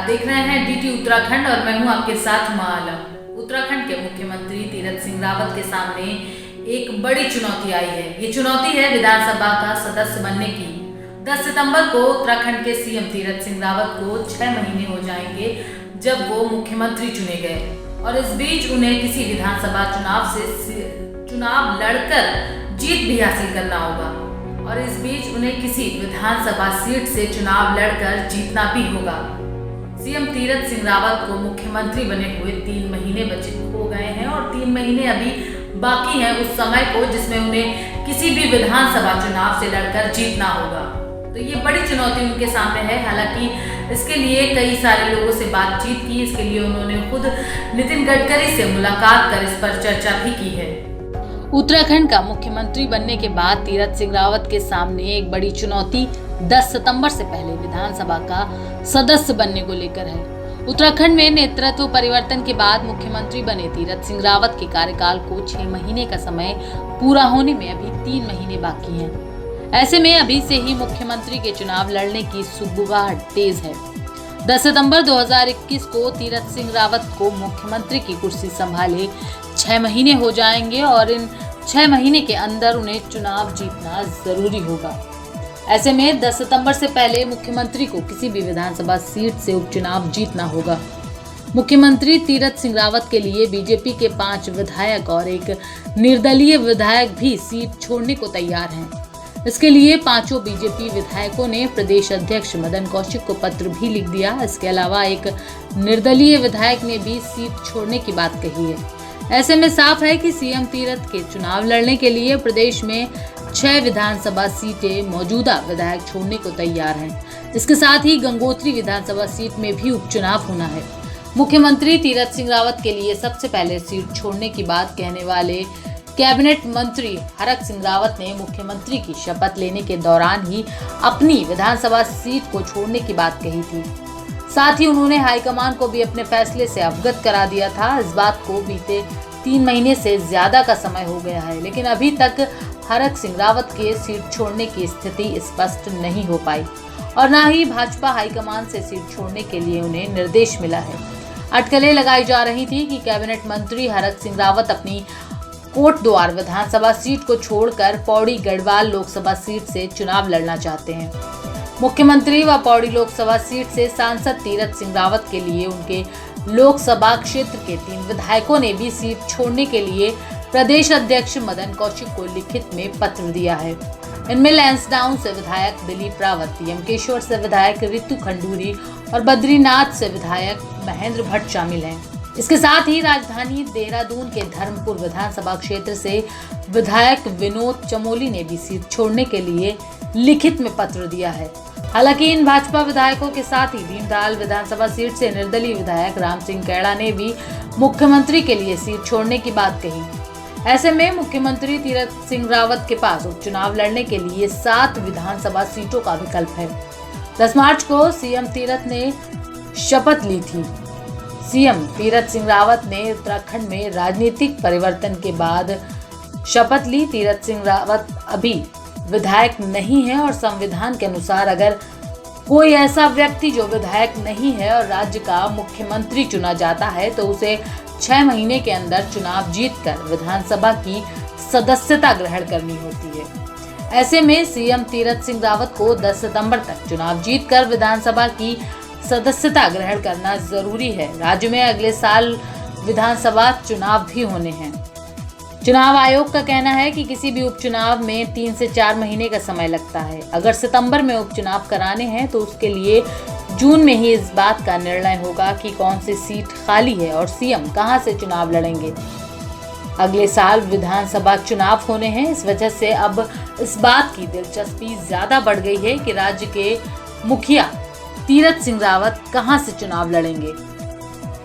आप देख रहे हैं डीटी उत्तराखंड और मैं हूं आपके साथ माला। उत्तराखंड के मुख्यमंत्री तीरथ सिंह रावत के सामने एक बड़ी चुनौती आई है। ये चुनौती है विधानसभा का सदस्य बनने की। 10 सितंबर को उत्तराखंड के सीएम तीरथ सिंह रावत को 6 महीने हो जाएंगे जब वो मुख्यमंत्री चुने गए और इस बीच उन्हें किसी विधानसभा चुनाव लड़कर जीत भी हासिल करना होगा और इस बीच उन्हें किसी विधानसभा सीट से चुनाव लड़कर जीतना भी होगा। सीएम तीरथ सिंह रावत को मुख्यमंत्री बने हुए 3 महीने बचे हो गए हैं और 3 महीने अभी बाकी हैं उस समय को जिसमें उन्हें किसी भी विधानसभा चुनाव से लड़कर जीतना होगा। तो ये बड़ी चुनौती उनके सामने है। हालांकि इसके लिए कई सारे लोगों से बातचीत की, इसके लिए उन्होंने खुद नितिन गडकरी से मुलाकात कर इस पर चर्चा भी की है। उत्तराखंड का मुख्यमंत्री बनने के बाद तीरथ सिंह रावत के सामने एक बड़ी चुनौती 10 सितंबर से पहले विधानसभा का सदस्य बनने को लेकर है। उत्तराखंड में नेतृत्व परिवर्तन के बाद मुख्यमंत्री बने तीरथ सिंह रावत के कार्यकाल को 6 महीने का समय पूरा होने में अभी 3 महीने बाकी हैं। ऐसे में अभी से ही मुख्यमंत्री के चुनाव लड़ने की सुगबुगाहट तेज है। 10 सितंबर 2021 को तीरथ सिंह रावत को मुख्यमंत्री की कुर्सी संभाले 6 महीने हो जाएंगे और इन 6 महीने के अंदर उन्हें चुनाव जीतना जरूरी होगा। ऐसे में 10 सितंबर से पहले मुख्यमंत्री को किसी भी विधानसभा सीट से उपचुनाव जीतना होगा। मुख्यमंत्री तीरथ सिंह रावत के लिए बीजेपी के 5 विधायक और एक निर्दलीय विधायक भी सीट छोड़ने को तैयार हैं। इसके लिए 5 बीजेपी विधायकों ने प्रदेश अध्यक्ष मदन कौशिक को पत्र भी लिख दिया। इसके अलावा एक निर्दलीय विधायक ने भी सीट छोड़ने की बात कही है। ऐसे में साफ है कि सीएम तीरथ के चुनाव लड़ने के लिए प्रदेश में 6 विधानसभा सीटें मौजूदा विधायक छोड़ने को तैयार हैं। इसके साथ ही गंगोत्री विधानसभा सीट में भी उपचुनाव होना है। मुख्यमंत्री तीरथ सिंह रावत के लिए सबसे पहले सीट छोड़ने की बात कहने वाले कैबिनेट मंत्री हरक सिंह रावत ने मुख्यमंत्री की शपथ लेने के दौरान ही अपनी विधानसभा सीट को छोड़ने की बात कही थी। साथ ही उन्होंने हाईकमान को भी अपने फैसले से अवगत करा दिया था। इस बात को बीते 3 महीने से ज्यादा का समय हो गया है, लेकिन अभी तक हरक सिंह रावत के सीट छोड़ने की स्थिति स्पष्ट नहीं हो पाई और न ही भाजपा हाईकमान से सीट छोड़ने के लिए उन्हें निर्देश मिला है। अटकलें लगाई जा रही थी कि कैबिनेट मंत्री हरक सिंह रावत अपनी कोटद्वार विधानसभा सीट को छोड़कर पौड़ी गढ़वाल लोकसभा सीट से चुनाव लड़ना चाहते हैं। मुख्यमंत्री व पौड़ी लोकसभा सीट से सांसद तीरथ सिंह रावत के लिए उनके लोकसभा क्षेत्र के 3 विधायकों ने भी सीट छोड़ने के लिए प्रदेश अध्यक्ष मदन कौशिक को लिखित में पत्र दिया है। इनमें लैंसडाउन से विधायक दिलीप रावत, यमकेश्वर से विधायक रितु खंडूरी और बद्रीनाथ से विधायक महेंद्र भट्ट शामिल हैं। इसके साथ ही राजधानी देहरादून के धर्मपुर विधानसभा क्षेत्र से विधायक विनोद चमोली ने भी सीट छोड़ने के लिए लिखित में पत्र दिया है। हालांकि इन भाजपा विधायकों के साथ ही भीमताल विधानसभा सीट से निर्दलीय विधायक राम सिंह कैड़ा ने भी मुख्यमंत्री के लिए सीट छोड़ने की बात कही। ऐसे में मुख्यमंत्री तीरथ सिंह रावत के पास उपचुनाव लड़ने के लिए 7 विधानसभा सीटों का विकल्प है। 10 मार्च को सीएम तीरथ ने शपथ ली थी। सीएम तीरथ सिंह रावत ने उत्तराखंड में राजनीतिक परिवर्तन के बाद शपथ ली। तीरथ सिंह रावत अभी विधायक नहीं है और संविधान के अनुसार अगर कोई ऐसा व्यक्ति जो विधायक नहीं है और राज्य का मुख्यमंत्री चुना जाता है तो उसे 6 महीने के अंदर चुनाव जीतकर विधानसभा की सदस्यता ग्रहण करनी होती है। ऐसे में सीएम तीरथ सिंह रावत को 10 सितंबर तक चुनाव जीतकर विधानसभा की सदस्यता ग्रहण करना जरूरी है। राज्य में अगले साल विधानसभा चुनाव भी होने हैं। चुनाव आयोग का कहना है कि किसी भी उपचुनाव में 3 से 4 महीने का समय लगता है। अगर सितंबर में उपचुनाव कराने हैं तो उसके लिए जून में ही इस बात का निर्णय होगा कि कौन सी सीट खाली है और सीएम कहां से चुनाव लड़ेंगे। अगले साल विधानसभा चुनाव होने हैं, इस वजह से अब इस बात की दिलचस्पी ज्यादा बढ़ गई है कि राज्य के मुखिया तीरथ सिंह रावत कहां से चुनाव लड़ेंगे।